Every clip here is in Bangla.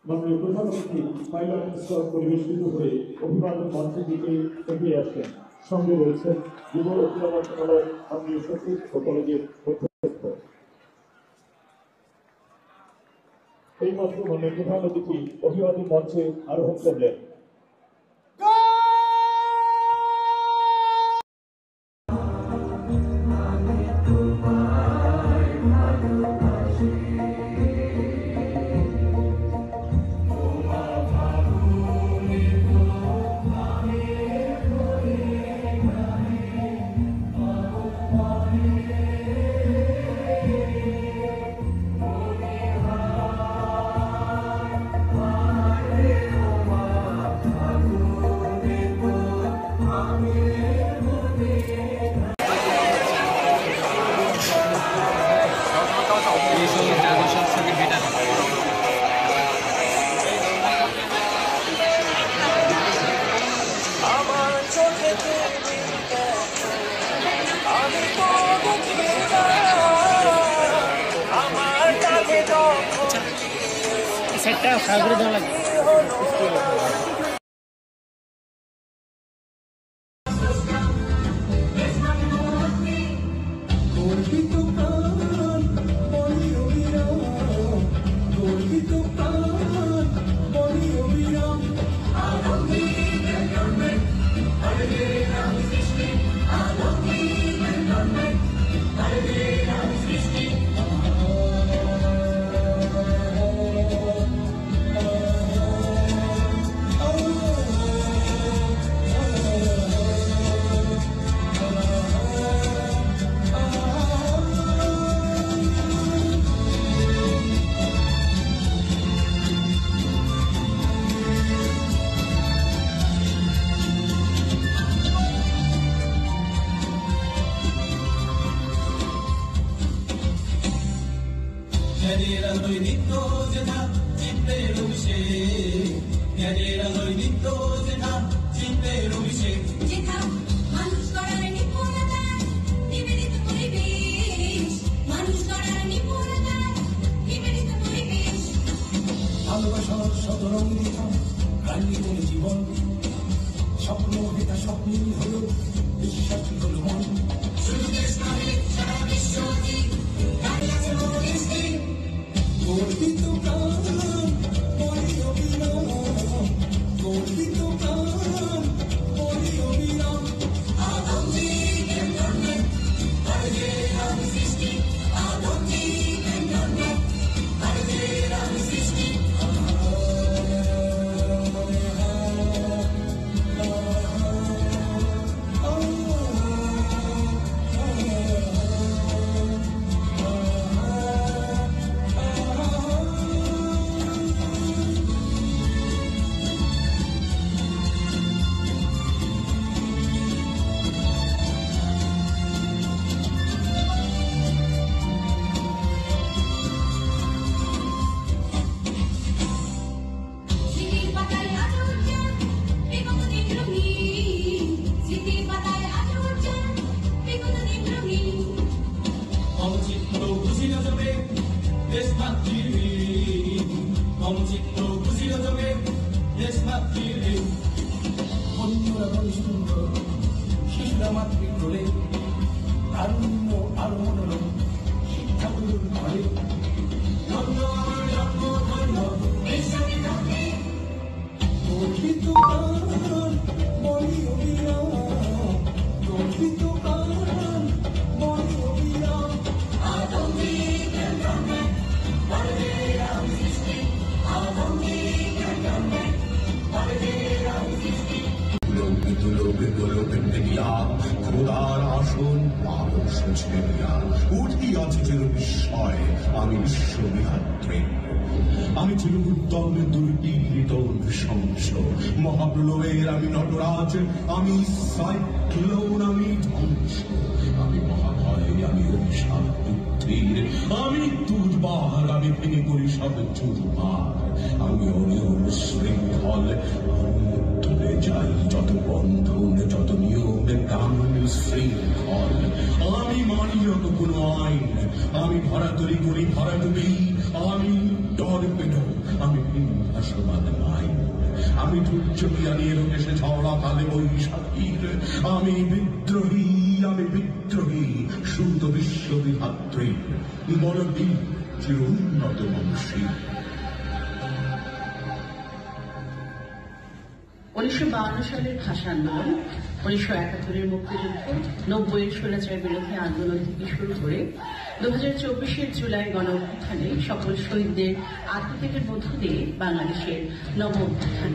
মাননীয় প্রধানমন্ত্রী পাইলট স্তর পরিবেশিত হয়ে অভিবাদন মঞ্চের দিকে এগিয়ে আসছেন। সঙ্গে রয়েছেন যুব ও ক্রীড়া মন্ত্রণালয়ের মাননীয় সচিব ও কলেজের অধ্যক্ষ। এই মাত্র মাননীয় প্রধান অতিথি অভিবাদন মঞ্চে আরোহণ করলেন। সেটটা সাগরে দেওয়া লাগবে। জীবন স্বপ্ন এটা স্বপ্নই হলো বিশ্বাসী হলো মন গর্বিত প্রাণ বলি অবিরাম গর্বিত প্রাণ বলি অবিরাম অন্যরা বলে সুন্দর শিশুরা মাতৃক্রোড়ে তারুণ্য আরো মনোরম শিক্ষাগুলোর ঘরে গর্বিত প্রাণ বলি অবিরাম গর্বিত প্রাণ বলি অবিরাম খোদার আসন মানুষ উঠিয়াছে চির বিস্ময় আমি বিশ্ববিধাত্রী আমি চিরুত্তম দুর্পীড়িত নৃশংস মহাপ্রলয়ের আমি নটরাজ আমি সাইক্লোন আমি ধ্বংস আমি মহাভয় আমি অভিশাপ পুত্রীর আমি দুর্বার আমি ভেঙে করি সব চুরমার আমি অনিয়ম শৃঙ্খল তুলে যাই যত বন্ধন যত নিয়ম কানুন শৃঙ্খল আমি মানি যত কোনো আইন আমি ধরাতরি করি ধরাতরি আমি টর্পেডো আমি ভাসমান আইন। আমি দুর্যোগিয়া নিয়ে এসে ঝড়া কালে বৈশাখীর। আমি বিদ্রোহী, আমি বিদ্রোহী, সুত বিশ্ববিধাত্রীর। বল বীর চির উন্নত বংশী। 1952 সালের ভাষা আন্দোলন, 1971 মুক্তিযুদ্ধ, 90 স্বৈরাচার বিরোধী আন্দোলন থেকে শুরু করে 2024 জুলাই গণ অভ্যুত্থানে সকল শহীদদের আত্মত্যাগের মধ্য দিয়ে বাংলাদেশের নব অভ্যুত্থান।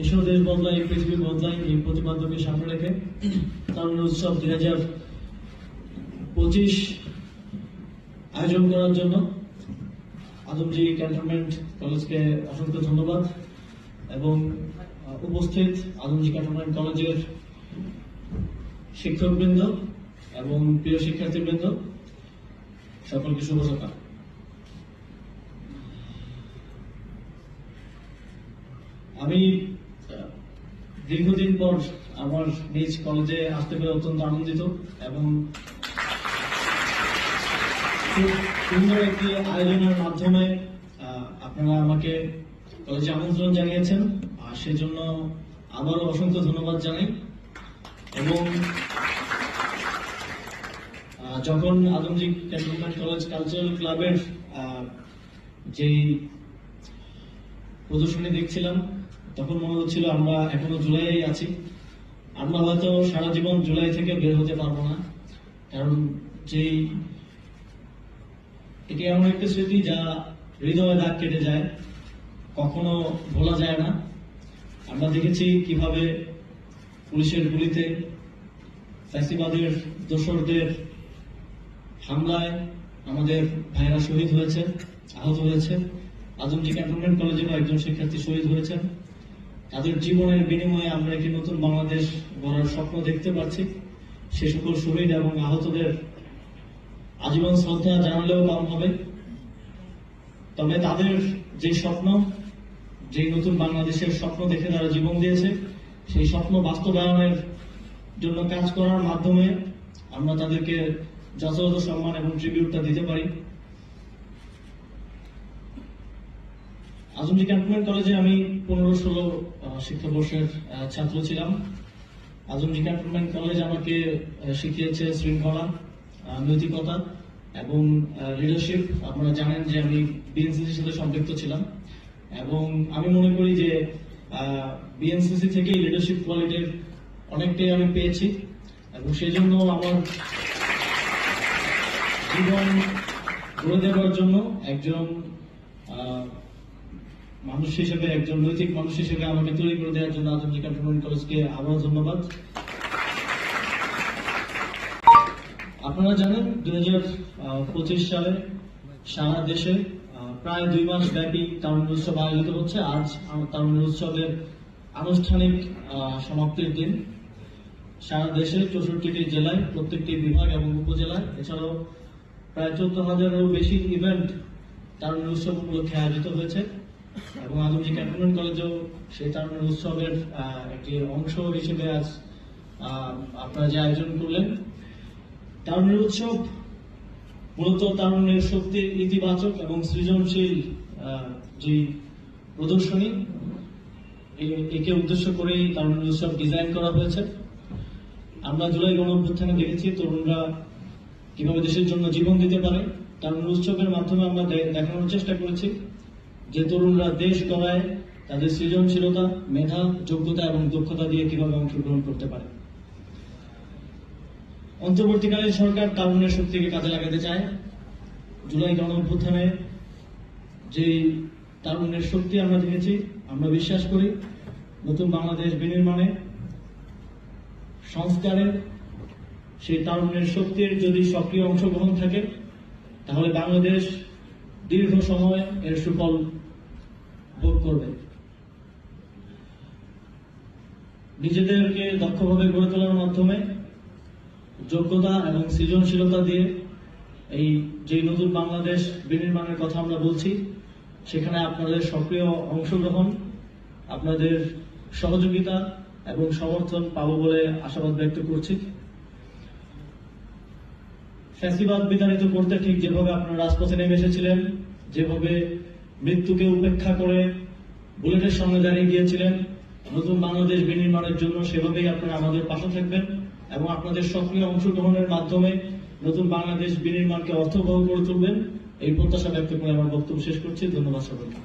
এসো দেশ বদলায়, পৃথিবী বদলায়, এই প্রতিপাদ্যকে সামনে রেখে তারুণ্য উৎসব 2025 আয়োজন করার জন্য আদমজী ক্যান্টনমেন্ট কলেজকে অসংখ্য ধন্যবাদ এবং উপস্থিত আদমজী ক্যান্টনমেন্ট কলেজের শিক্ষকবৃন্দ এবং প্রিয় শিক্ষার্থীবৃন্দ সকলকে শুভ সকাল। আমি দীর্ঘদিন পর আমার নিজ কলেজে আসতে পেরে অত্যন্ত আনন্দিত এবং খুব সুন্দর একটি আয়োজনের মাধ্যমে আপনারা আমাকে কলেজে আমন্ত্রণ জানিয়েছেন, আর সেজন্য আবারও অসংখ্য ধন্যবাদ জানাই। এবং যখন আদমজী ক্যান্টনমেন্ট কলেজ কালচারাল ক্লাবের যেই প্রদর্শনী দেখছিলাম তখন মনে হচ্ছিল আমরা এখনো জুলাইয়ে আছি, আমরা হয়তো সারা জীবন জুলাই থেকে বের হতে পারবো না, কারণ যেই এটি এমন একটা স্মৃতি যা হৃদয়ে দাগ কেটে যায়, কখনো ভোলা যায় না। আমরা দেখেছি কিভাবে পুলিশের গুলিতে, ফ্যাসিবাদের দোসরদের হামলায় আমাদের ভাইরা শহীদ হয়েছে, আহত হয়েছে। আদমজী ক্যান্টনমেন্ট কলেজেরও একজন শিক্ষার্থী শহীদ হয়েছেন। তাদের জীবনের বিনিময়ে আমরা একটি নতুন বাংলাদেশ গড়ার স্বপ্ন দেখতে পাচ্ছি। সে সকল শহীদ এবং আহতদের আজীবন শ্রদ্ধা জানালেও কম হবে। তবে তাদের যে স্বপ্ন, যে নতুন বাংলাদেশের স্বপ্ন দেখে তারা জীবন দিয়েছে, সেই স্বপ্ন বাস্তবায়নের জন্য কাজ করার মাধ্যমে আমরা তাদেরকে যথাযথ সম্মান এবং ট্রিবিউটটা দিতে পারি। আদমজী ক্যান্টনমেন্ট কলেজে আমি 15-16 শিক্ষাবর্ষের ছাত্র ছিলাম। আদমজী ক্যান্টনমেন্ট কলেজ আমাকে শিখিয়েছে শৃঙ্খলা, নৈতিকতা এবং লিডারশিপ। আপনারা জানেন যে আমি বিএনসিসির সাথে সম্পৃক্ত ছিলাম এবং আমি মনে করি যে বিএনসিসি থেকেই লিডারশিপ কোয়ালিটির অনেকটাই আমি পেয়েছি এবং সেই জন্য আমার জীবন গড়ে দেওয়ার জন্য একজন মানুষ হিসেবে, একজন নৈতিক মানুষ হিসেবে আমাকে তৈরি করে দেওয়ার জন্য আদমজী ক্যান্টনমেন্ট কলেজকে আবারও ধন্যবাদ। আপনারা জানেন 2025 সালে সারা দেশে প্রায় 2 মাস ব্যাপী তারুণ্য উৎসব আয়োজিত হচ্ছে। আজ তারুণ্য উৎসবের আনুষ্ঠানিক সমাপ্তির দিন। সারা দেশে 64টি জেলায়, প্রত্যেকটি বিভাগ এবং উপজেলায়, এছাড়াও প্রায় 14,000-এরও বেশি ইভেন্ট তারুণ্য উৎসব উপলক্ষে আয়োজিত হয়েছে এবং আদমজী ক্যান্টনমেন্ট কলেজেও সেই তারুণ্য উৎসবের একটি অংশ হিসেবে আজ আপনারা যে আয়োজন করলেন। তারুণ্য উৎসব মূলত তারুণ্যের শক্তির ইতিবাচক এবং সৃজনশীল যে প্রদর্শনী, একে উদ্দেশ্য করেই তারুণ্য উৎসব ডিজাইন করা হয়েছে। আমরা জুলাই গণ অভ্যুত্থানে দেখেছি তরুণরা কিভাবে দেশের জন্য জীবন দিতে পারে। তারুণ্য উৎসবের মাধ্যমে আমরা দেখানোর চেষ্টা করেছি যে তরুণরা দেশ গড়ায় তাদের সৃজনশীলতা, মেধা, যোগ্যতা এবং দক্ষতা দিয়ে কিভাবে অংশগ্রহণ করতে পারে। অন্তর্বর্তীকালীন সরকার তারুণ্যের শক্তিকে কাজে লাগাতে চায়। জুলাই গণ অভ্যুত্থানে যে তারুণ্যের শক্তি আমরা দেখেছি, আমরা বিশ্বাস করি নতুন বাংলাদেশ বিনির্মাণে, সংস্কারে সেই তারুণ্যের শক্তির যদি সক্রিয় অংশগ্রহণ থাকে তাহলে বাংলাদেশ দীর্ঘ সময় এর সুফল ভোগ করবে। নিজেদেরকে দক্ষভাবে গড়ে তোলার মাধ্যমে, যোগ্যতা এবং সৃজনশীলতা দিয়ে এই যে নতুন বাংলাদেশ বিনির্মাণের কথা আমরা বলছি, সেখানে আপনাদের সক্রিয় অংশগ্রহণ, আপনাদের সহযোগিতা এবং সমর্থন পাবো বলে আশাবাদ ব্যক্ত করছি। ফ্যাসিবাদ বিতাড়িত করতে ঠিক যেভাবে আপনারা রাজপথে নেমে এসেছিলেন, যেভাবে মৃত্যুকে উপেক্ষা করে বুলেটের সামনে দাঁড়িয়ে গিয়েছিলেন নতুন বাংলাদেশ বিনির্মাণের জন্য, সেভাবেই আপনারা আমাদের পাশে থাকবেন এবং আপনাদের সক্রিয় অংশগ্রহণের মাধ্যমে নতুন বাংলাদেশ বিনির্মাণকে অর্থবহ করে তুলবেন, এই প্রত্যাশা ব্যক্ত করে আমার বক্তব্য শেষ করছি। ধন্যবাদ সবাইকে।